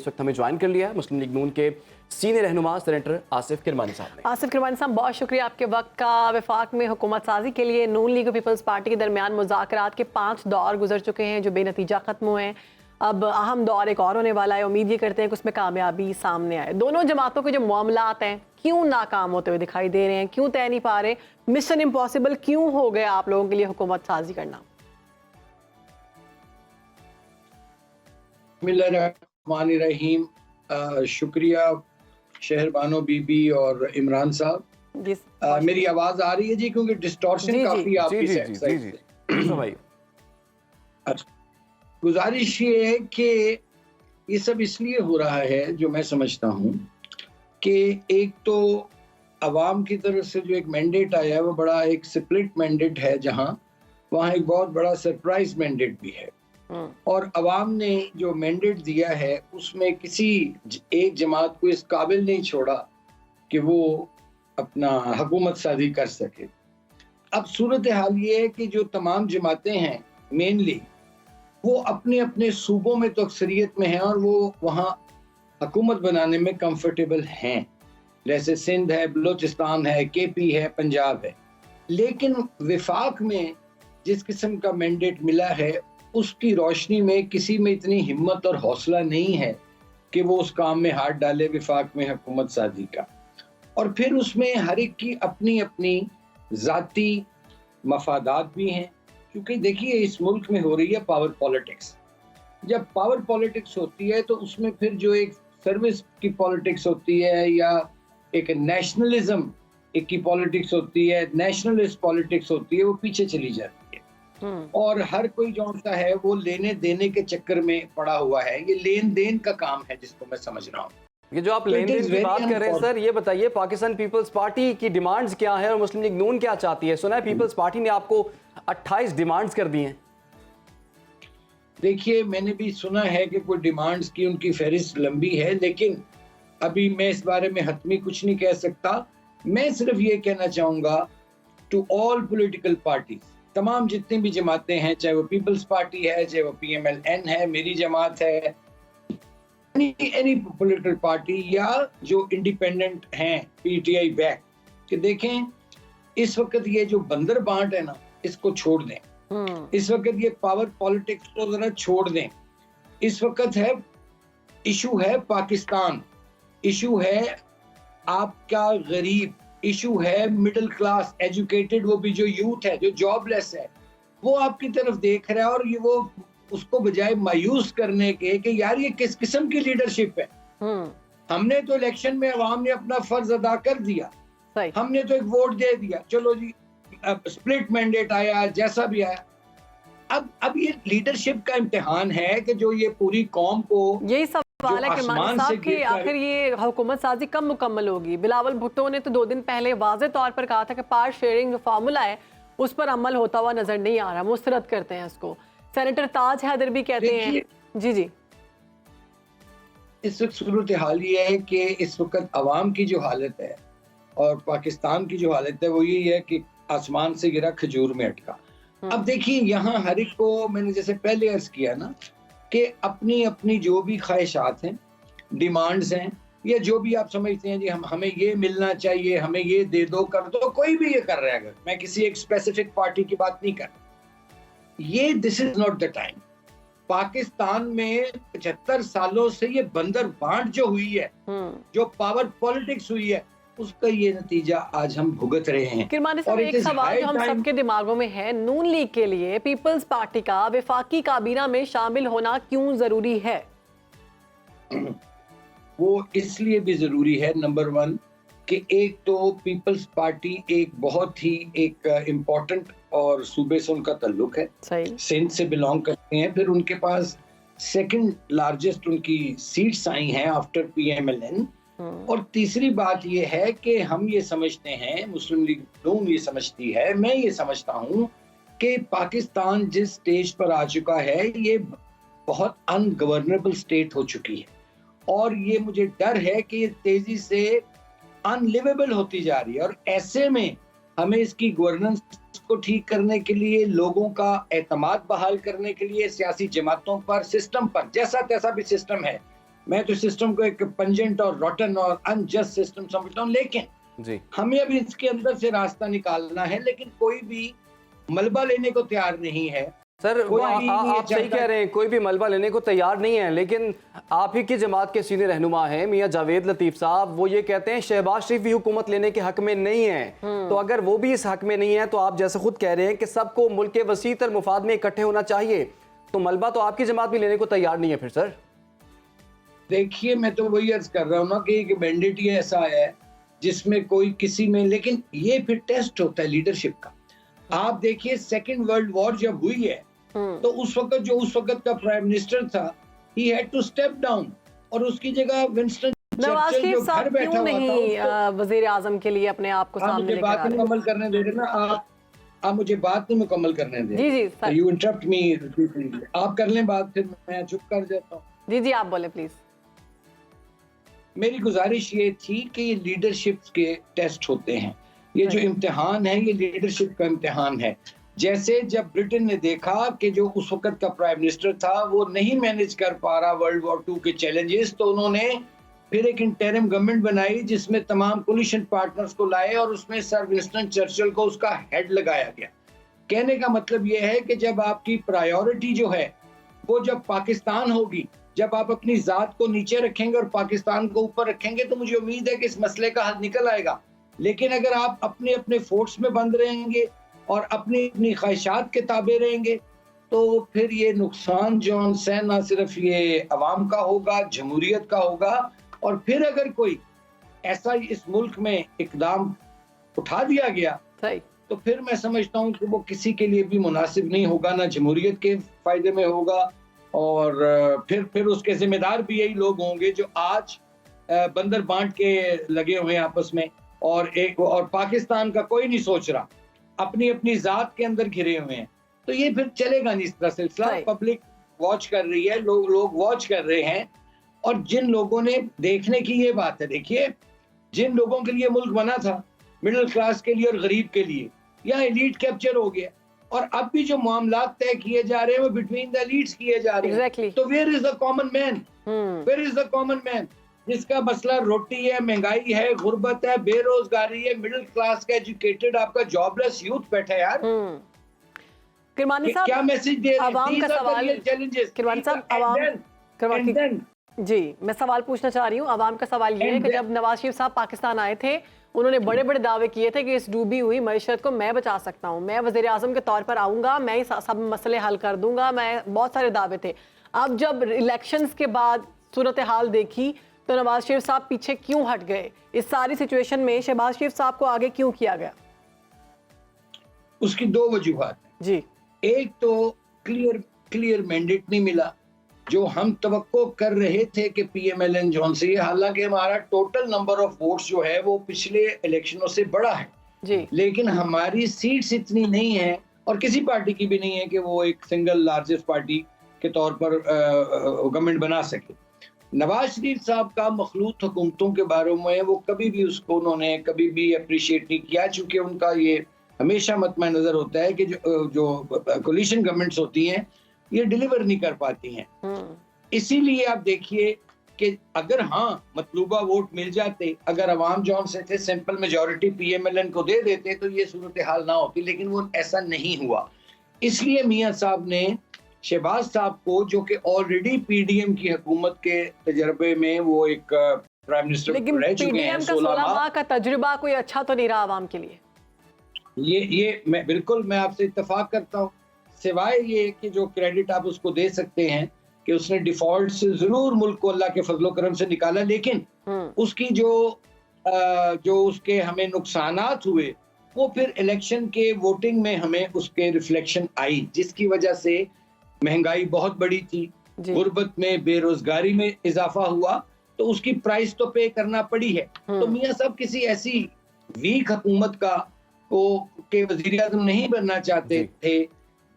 इस वक्त हमें ज्वाइन कर लिया है मुस्लिम लीग नून के सीनियर रहनुमा सेनेटर आसिफ किरमानी साहब ने। आसिफ किरमानी साहब, बहुत शुक्रिया आपके वक्त का। वफाक में हुकूमत साजी के लिए नून लीग और पीपल्स पार्टी के दरमियान मुज़ाकरात के 5 दौर गुजर चुके हैं जो बेनतीजा ख़त्म हुए हैं। अब अहम दौर एक और होने वाला है। उम्मीद ये करते हैं कि उसमें कामयाबी सामने आए। दोनों जमातों के जो मामलात हैं क्यों नाकाम होते हुए दिखाई दे रहे हैं, क्यों तय नहीं पा रहे, मिशन इम्पॉसिबल क्यों हो गया आप लोगों के लिए हुकूमत साजी करना? बिस्मिल्लाहिर्रहमानिर्रहीम। शुक्रिया शहरबानो बीबी और इमरान साहब। मेरी आवाज आ रही है जी? क्योंकि डिस्टॉर्शन काफी आपकी साइड से। अच्छा, गुजारिश ये है कि ये सब इसलिए हो रहा है जो मैं समझता हूँ कि एक तो अवाम की तरफ से जो एक मैंडेट आया है वो बड़ा एक स्प्लिट मैंडेट है, जहाँ वहाँ एक बहुत बड़ा सरप्राइज मैंडेट भी है। और अवाम ने जो मैंडेट दिया है उसमें किसी एक जमात को इस काबिल नहीं छोड़ा कि वो अपना हुकूमत साजी कर सके। अब सूरत हाल ये है कि जो तमाम जमातें हैं मेनली वो अपने अपने सूबों में तो अक्सरियत में हैं और वो वहाँ हुकूमत बनाने में कंफर्टेबल हैं, जैसे सिंध है, बलूचिस्तान है, केपी है, पंजाब है। लेकिन विफाक में जिस किस्म का मैंडेट मिला है उसकी रोशनी में किसी में इतनी हिम्मत और हौसला नहीं है कि वो उस काम में हाथ डाले, विफाक में हुकूमत साजी का। और फिर उसमें हर एक की अपनी अपनी जाती मफादात भी हैं, क्योंकि देखिए इस मुल्क में हो रही है पावर पॉलिटिक्स। जब पावर पॉलिटिक्स होती है तो उसमें फिर जो एक सर्विस की पॉलिटिक्स होती है या एक नेशनलिज्म एक की पॉलिटिक्स होती है, नेशनलिस्ट पॉलिटिक्स होती है, वो पीछे चली जाती है। और हर कोई जो सा है वो लेने देने के चक्कर में पड़ा हुआ है। ये लेन देन का काम है जिसको मैं समझ रहा हूँ। ये जो आप लेन देन की बात कर रहे हैं सर, ये बताइए पाकिस्तान पीपल्स पार्टी की डिमांड्स क्या है और मुस्लिम लीग नून क्या चाहती है? सुना है पीपल्स पार्टी ने आपको 28 डिमांड्स कर दी हैं। देखिए, मैंने भी सुना है कि कोई डिमांड्स की उनकी फहरिस्त लंबी है, लेकिन अभी मैं इस बारे में हतमी कुछ नहीं कह सकता। मैं सिर्फ ये कहना चाहूंगा टू ऑल पॉलिटिकल पार्टीज, तमाम जितनी भी जमातें हैं, चाहे वो पीपल्स पार्टी है, चाहे वो PMLN है, मेरी जमात है, एनी पॉलिटिकल पार्टी या जो इंडिपेंडेंट हैं PTI बैक, कि देखें इस वक्त ये जो बंदर बांट है ना, इसको छोड़ दें। इस वक्त ये पावर पॉलिटिक्स को जरा छोड़ दें। इस वक्त है इशू है पाकिस्तान, इशू है आपका गरीब, इशू है मिडिल क्लास एजुकेटेड, वो भी जो यूथ है जो जॉबलेस है वो आपकी तरफ देख रहा है। और ये वो उसको बजाय मायूस करने के कि यार ये किस किस्म की लीडरशिप है। हमने तो इलेक्शन में अवाम ने अपना फर्ज अदा कर दिया, हमने तो एक वोट दे दिया, चलो जी स्प्लिट मैंडेट आया, जैसा भी आया। अब ये लीडरशिप का इम्तिहान है कि जो ये पूरी कौम को, यही सवाल है किरमानी साहब कि आखिर ये हुकूमत साजी कब मुकम्मल होगी? बिलावल भुट्टो ने तो 2 दिन पहले वाज़े तौर पर कहा था कि पार्ट शेयरिंग जो फार्मूला है उस पर अमल होता हुआ नजर नहीं आ रहा, मुस्तरद करते हैं उसको। सेनेटर ताज हैदर भी कहते हैं। जी इस वक्त सूरत हाल ये है कि इस वक्त अवाम की जो हालत है और पाकिस्तान की जो हालत है वो यही है कि आसमान से गिरा खजूर में अटका। अब देखिए यहाँ हर एक को, मैंने जैसे पहले अर्ज किया ना, कि अपनी अपनी जो भी ख्वाहिशात हैं, डिमांड्स हैं, या जो भी आप समझते हैं जी हमें ये मिलना चाहिए, हमें ये दे दो, कर दो, कोई भी ये कर रहा है। अगर मैं किसी एक स्पेसिफिक पार्टी की बात नहीं कर रहा, ये this is not the time. Pakistan में 75 सालों से ये बंदर बांट जो हुई है, जो पावर पॉलिटिक्स हुई है, उसका ये नतीजा आज हम भुगत रहे हैं। किरमानी साहब, एक सवाल जो हम सबके दिमागों में है, नून लीग के लिए पीपल्स पार्टी का वफाकी काबीना में शामिल होना क्यों जरूरी है? वो इसलिए भी जरूरी है, नंबर 1 कि एक तो पीपल्स पार्टी एक बहुत ही एक इम्पोर्टेंट और सूबे से उनका ताल्लुक है, सिंध से बिलोंग करते हैं, फिर उनके पास सेकंड लार्जेस्ट उनकी सीट्स आई हैं आफ्टर PMLN। और तीसरी बात ये है कि हम ये समझते हैं, मुस्लिम लीग नून ये समझती है, मैं ये समझता हूँ कि पाकिस्तान जिस स्टेज पर आ चुका है ये बहुत अनगवर्नेबल स्टेट हो चुकी है, और ये मुझे डर है कि ये तेजी से अनलिवेबल होती जा रही है। और ऐसे में हमें इसकी गवर्नेंस को ठीक करने के लिए, लोगों का एतमाद बहाल करने के लिए, सियासी जमातों पर, सिस्टम पर, जैसा तैसा भी सिस्टम है, मैं तो सिस्टम को एक पंजेंट और रॉटन और अनजस्ट सिस्टम समझता हूँ, लेकिन जी हमें अभी इसके अंदर से रास्ता निकालना है। लेकिन कोई भी मलबा लेने को तैयार नहीं है सर। आप सही कह रहे हैं, कोई भी मलबा लेने को तैयार नहीं है, लेकिन आप ही की जमात के सीनियर रहनुमा हैं मियां जावेद लतीफ साहब, वो ये कहते हैं शहबाज शरीफ भी हुकूमत लेने के हक में नहीं है। तो अगर वो भी इस हक में नहीं है, तो आप जैसे खुद कह रहे हैं कि सबको मुल्क के वसीतर मुफाद में इकट्ठे होना चाहिए, तो मलबा तो आपकी जमात भी लेने को तैयार नहीं है फिर सर। देखिए, मैं तो वही अर्ज कर रहा हूँ ना कि मैंडेट ये ऐसा है जिसमें कोई किसी में, लेकिन ये फिर टेस्ट होता है लीडरशिप का। आप देखिए, सेकेंड वर्ल्ड वॉर जब हुई है तो उस वक्त का प्राइम मिनिस्टर था, he had to step down, और उसकी जगह विंस्टन नवाज चर्चिल जो शरीफ घर साहब बैठा क्यों हुआ था नहीं वजीर आजम के लिए अपने आप को सामने मुझे लेकर आ बात रहे? मुकम्मल करने दे रहे ना आप मुझे बात नहीं मुकम्मल करने दे। जी जी सर, यू इंटरप्ट मी, आप कर लें बात, फिर मैं चुप कर जाता हूँ। जी जी आप बोले प्लीज। मेरी गुजारिश ये थी कि ये लीडरशिप के टेस्ट होते हैं, ये जो इम्तिहान है ये लीडरशिप का इम्तिहान है। जैसे जब ब्रिटेन ने देखा कि जो उस वक्त का प्राइम मिनिस्टर था वो नहीं मैनेज कर पा रहा वर्ल्ड वॉर 2 के चैलेंजेस, तो उन्होंने फिर एक इंटरिम गवर्नमेंट बनाई जिसमें तमाम कोलिशन पार्टनर्स को लाए और उसमें सर विंस्टन चर्चिल को उसका हेड लगाया गया। कहने का मतलब ये है कि जब आपकी प्रायोरिटी जो है वो जब पाकिस्तान होगी, जब आप अपनी जात को नीचे रखेंगे और पाकिस्तान को ऊपर रखेंगे, तो मुझे उम्मीद है कि इस मसले का हल निकल आएगा। लेकिन अगर आप अपने अपने फोर्ट्स में बंद रहेंगे और अपनी अपनी ख्वाहिशात के ताबे रहेंगे, तो फिर ये नुकसान जो है ना सिर्फ ये अवाम का होगा, जमहूरियत का होगा। और फिर अगर कोई ऐसा इस मुल्क में इकदाम उठा दिया गया तो फिर मैं समझता हूँ कि वो किसी के लिए भी मुनासिब नहीं होगा, ना जमहूरियत के फायदे में होगा, और फिर उसके जिम्मेदार भी यही लोग होंगे जो आज बंदर बांट के लगे हुए हैं आपस में, और पाकिस्तान का कोई नहीं सोच रहा, अपनी अपनी जात के अंदर घिरे हुए हैं। तो ये फिर चलेगा नहीं इस तरह सिलसिला। पब्लिक वॉच कर रही है, लोग वॉच कर रहे हैं, और जिन लोगों ने देखने की ये बात है, देखिए जिन लोगों के लिए मुल्क बना था, मिडिल क्लास के लिए और गरीब के लिए, यहाँ एलीट कैप्चर हो गया, और अब भी जो मामला तय किए जा रहे हैं वो बिटवीन द एलीट्स किए जा रहे हैं। तो where is the common man? Where is the common man जिसका मसला रोटी है, महंगाई है, गुर्बत है, बेरोजगारी है, मिडिल क्लास का एजुकेटेड आपका जॉबलेस यूथ बैठा है यार। किरमानी साहब, क्या मैसेज दे रहे आवाम का सवाल, किरमानी साहब आवाम, जी मैं सवाल पूछना चाह रही हूँ। आवाम का सवाल ये है कि जब नवाज शरीफ साहब पाकिस्तान आए थे, उन्होंने बड़े बड़े दावे किए थे कि इस डूबी हुई मईशत को मैं बचा सकता हूँ, मैं वजीर आजम के तौर पर आऊंगा, मैं ही सब मसले हल कर दूंगा, मैं बहुत सारे दावे थे। अब जब इलेक्शंस के बाद सूरत हाल देखी तो नवाज शरीफ साहब पीछे क्यों हट गए? इस सारी सिचुएशन में शहबाज शरीफ साहब को आगे क्यों किया गया? उसकी दो वजूहात जी। एक तो क्लियर मैंडेट नहीं मिला जो हम तवक्को कर रहे थे कि पीएमएलएन जोन से, हालांकि हमारा टोटल नंबर ऑफ वोट्स जो है वो पिछले इलेक्शनों से बड़ा है जी, लेकिन हमारी सीट्स इतनी नहीं है, और किसी पार्टी की भी नहीं है कि वो एक सिंगल लार्जेस्ट पार्टी के तौर पर गवर्नमेंट बना सके। नवाज शरीफ साहब का मखलूत हुकूमतों के बारे में वो कभी भी उसको उन्होंने कभी भी अप्रिशिएट नहीं किया, चूंकि उनका ये हमेशा मतमा नजर होता है कि जो कोलिशन गवर्नमेंट्स होती हैं ये डिलीवर नहीं कर पाती हैं। इसीलिए आप देखिए कि अगर मतलूबा वोट मिल जाते, अगर अवाम जौन से थे सिंपल मेजॉरिटी पीएमएलएन को दे देते तो ये सूरत हाल ना होती, लेकिन वो ऐसा नहीं हुआ। इसलिए मियां साहब ने शहबाज साहब को, जो कि ऑलरेडी पीडीएम की हुकूमत के तजर्बे में वो एक प्राइम मिनिस्टर रह चुके हैं, 16 माह का तजुर्बा कोई अच्छा तो नहीं रहा आवाम के लिए। ये मैं आपसे इत्तेफाक करता हूँ, सिवाय ये कि जो क्रेडिट आप उसको दे सकते हैं कि उसने डिफॉल्ट से जरूर मुल्क को अल्लाह के फजलो करम से निकाला, लेकिन उसकी जो उसके हमें नुकसानात हुए वो फिर इलेक्शन के वोटिंग में हमें उसके रिफ्लेक्शन आई, जिसकी वजह से महंगाई बहुत बड़ी थी, गुर्बत में, बेरोजगारी में इजाफा हुआ, तो उसकी प्राइस तो पे करना पड़ी है। तो मियां साहब किसी ऐसी वीक हुकूमत के वजीर आज़म नहीं बनना चाहते थे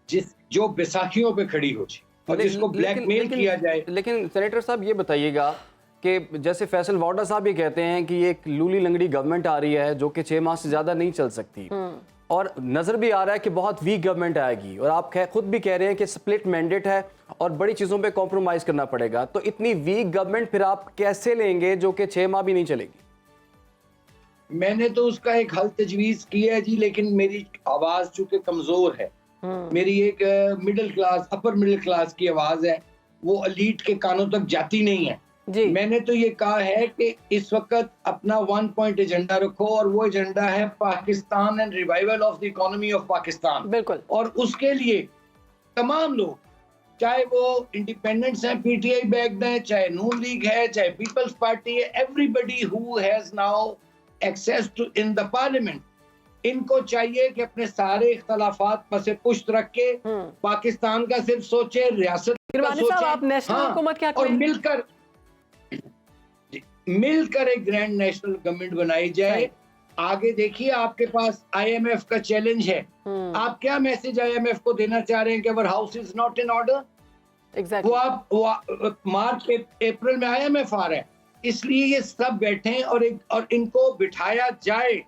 जो बैसाखियों पे खड़ी हो जाए और जिसको ब्लैकमेल किया जाए। लेकिन सेनेटर साहब ये बताइएगा कि जैसे फैसल वाडा साहब ये कहते हैं कि ये एक लूली लंगड़ी गवर्नमेंट आ रही है जो कि 6 माह से ज्यादा नहीं चल सकती, और नज़र भी आ रहा है कि बहुत वीक गवर्नमेंट आएगी, और आप खुद भी कह रहे हैं कि स्प्लिट मैंडेट है और बड़ी चीज़ों पे कॉम्प्रोमाइज़ करना पड़ेगा, तो इतनी वीक गवर्नमेंट फिर आप कैसे लेंगे जो कि 6 माह भी नहीं चलेगी? मैंने तो उसका एक हल तजवीज़ किया है जी, लेकिन मेरी आवाज़ चूंकि कमज़ोर है, मेरी एक middle class, upper middle class की आवाज़ है, वो एलीट के कानों तक जाती नहीं है। मैंने तो ये कहा है कि इस वक्त अपना 1 पॉइंट एजेंडा रखो, और वो एजेंडा है Pakistan and revival of the economy of Pakistan. बिल्कुल। और उसके लिए तमाम लोग, चाहे वो इंडिपेंडेंट्स हैं, पीटीआई बैक्ड हैं, चाहे नून लीग है, चाहे पीपल्स पार्टी है, everybody who has now access to in the parliament, इनको चाहिए कि अपने सारे इख्तलाफात पर से पुष्ट रख के पाकिस्तान का सिर्फ सोचे, रियासत का सोचे, आप नेशनल हुकूमत क्या और मिलकर एक ग्रैंड नेशनल गवर्नमेंट बनाई जाए। आगे देखिए, आपके पास आईएमएफ का चैलेंज है, आप क्या मैसेज आईएमएफ को देना चाह रहे हैं कि अवर house is not in order? वो आप मार्च अप्रैल में आईएमएफ आ रहा है, इसलिए ये सब बैठे और इनको बिठाया जाए,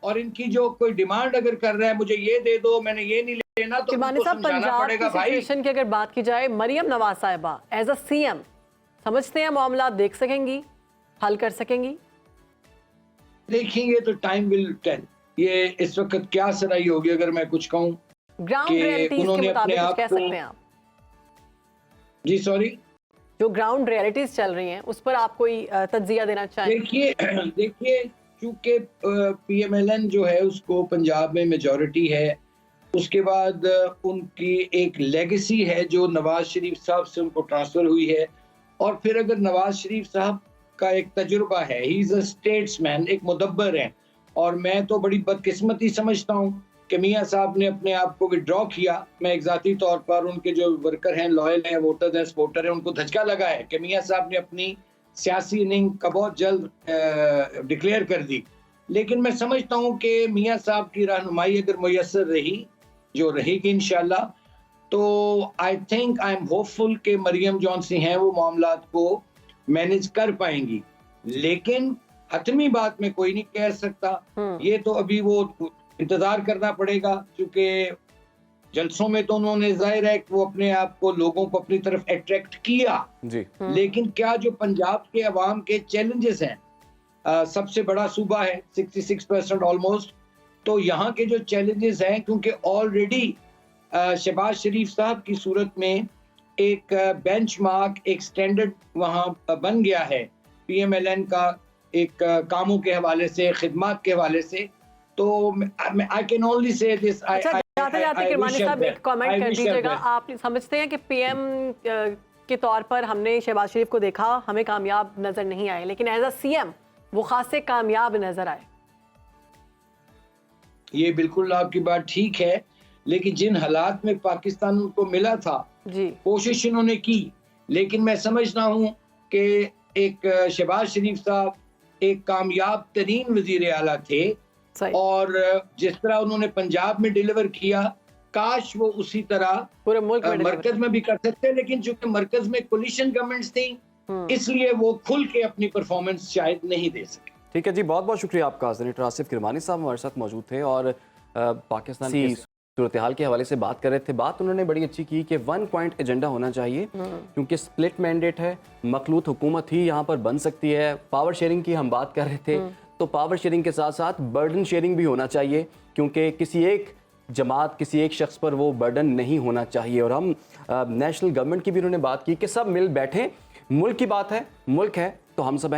और इनकी जो कोई डिमांड अगर कर रहा है, मुझे ये दे दो, मैंने ये नहीं लेना, तो उनको समझाना पड़ेगा भाई। सिचुएशन की अगर बात की जाए, मरियम नवाज साहिबा एज अ सीएम समझते हैं मामला देख सकेंगी, हल कर सकेंगी? देखेंगे तो टाइम विल टेल। ये इस वक्त क्या सराई होगी अगर मैं कुछ कहूं। ग्राउंड रियलिटीज के मुताबिक कुछ कह सकते हैं आप? जी सॉरी, जो ग्राउंड रियलिटीज चल रही हैं उस पर आप कोई तज्जिया देना चाहें? देखिए चूंकि पीएमएलएन जो है उसको पंजाब में मेजॉरिटी है, उसके बाद उनकी एक लेगेसी है जो नवाज शरीफ साहब से उनको ट्रांसफर हुई है, और फिर अगर नवाज शरीफ साहब का एक तजुर्बा है, ही इज अ स्टेट्समैन, एक मुदब्बर है, और मैं तो बड़ी बदकिस्मती समझता हूँ कि मियाँ साहब ने अपने आप को विड्रॉ किया। मैं एक ज़ाती तौर पर उनके जो वर्कर हैं, लॉयल हैं, वोटर हैं, सपोर्टर हैं, उनको धचका लगा है कि मियाँ साहब ने अपनी सियासी इनिंग का बहुत जल्द डिक्लेयर कर दी। लेकिन मैं समझता हूँ कि मियाँ साहब की रहनुमाई अगर मुयस्सर रही, जो रहेगी इंशाल्लाह, तो I think, I am hopeful कि मरियम जॉन सी हैं वो मामलात को मैनेज कर पाएंगी। लेकिन हतमी बात में कोई नहीं कह सकता, ये तो अभी वो इंतजार करना पड़ेगा, क्योंकि जलसों में तो उन्होंने जाहिर है कि वो अपने आप को, लोगों को अपनी तरफ अट्रैक्ट किया जी। लेकिन क्या जो पंजाब के अवाम के चैलेंजेस हैं, सबसे बड़ा सूबा है 66% ऑलमोस्ट, तो यहाँ के जो चैलेंजेस हैं, क्योंकि ऑलरेडी शहबाज शरीफ साहब की सूरत में एक बेंचमार्क, एक स्टैंडर्ड वहाँ बन गया है पीएमएलएन का, एक कामों के हवाले से, खिदमत के हवाले से। तो I can only say this. जाते किरमानी साहब एक कमेंट कर दीजिएगा, आप समझते हैं कि पीएम के तौर पर हमने शहबाज शरीफ को देखा, हमें कामयाब नजर नहीं आए, लेकिन एज अ सीएम वो खासे कामयाब नजर आए? ये बिल्कुल आपकी बात ठीक है, लेकिन जिन हालात में पाकिस्तान को मिला था जी, कोशिश इन्होंने की, लेकिन मैं समझता हूँ कि एक शहबाज शरीफ साहब एक कामयाब तरीन वजीर आला थे, और जिस तरह उन्होंने पंजाब में डिलीवर किया, काश वो उसी तरह पूरे मुल्क में मरकज में भी कर सकते, लेकिन चूंकि मरकज में कोलिशन गवर्नमेंट्स थी, इसलिए वो खुल के अपनी परफॉर्मेंस शायद नहीं दे सके। ठीक है जी, बहुत बहुत शुक्रिया आपका। सेनेटर आसिफ किरमानी साहब हमारे साथ मौजूद थे और पाकिस्तान की सूरत हाल के हवाले से बात कर रहे थे। बात उन्होंने बड़ी अच्छी की कि 1 पॉइंट एजेंडा होना चाहिए, क्योंकि स्प्लिट मैंडेट है, मखलूत हुकूमत ही यहाँ पर बन सकती है। पावर शेयरिंग की हम बात कर रहे थे, तो पावर शेयरिंग के साथ साथ बर्डन शेयरिंग भी होना चाहिए, क्योंकि किसी एक जमात, किसी एक शख्स पर वो बर्डन नहीं होना चाहिए। और हम नेशनल गवर्नमेंट की भी उन्होंने बात की कि सब मिल बैठे, मुल्क की बात है, मुल्क है तो हम सब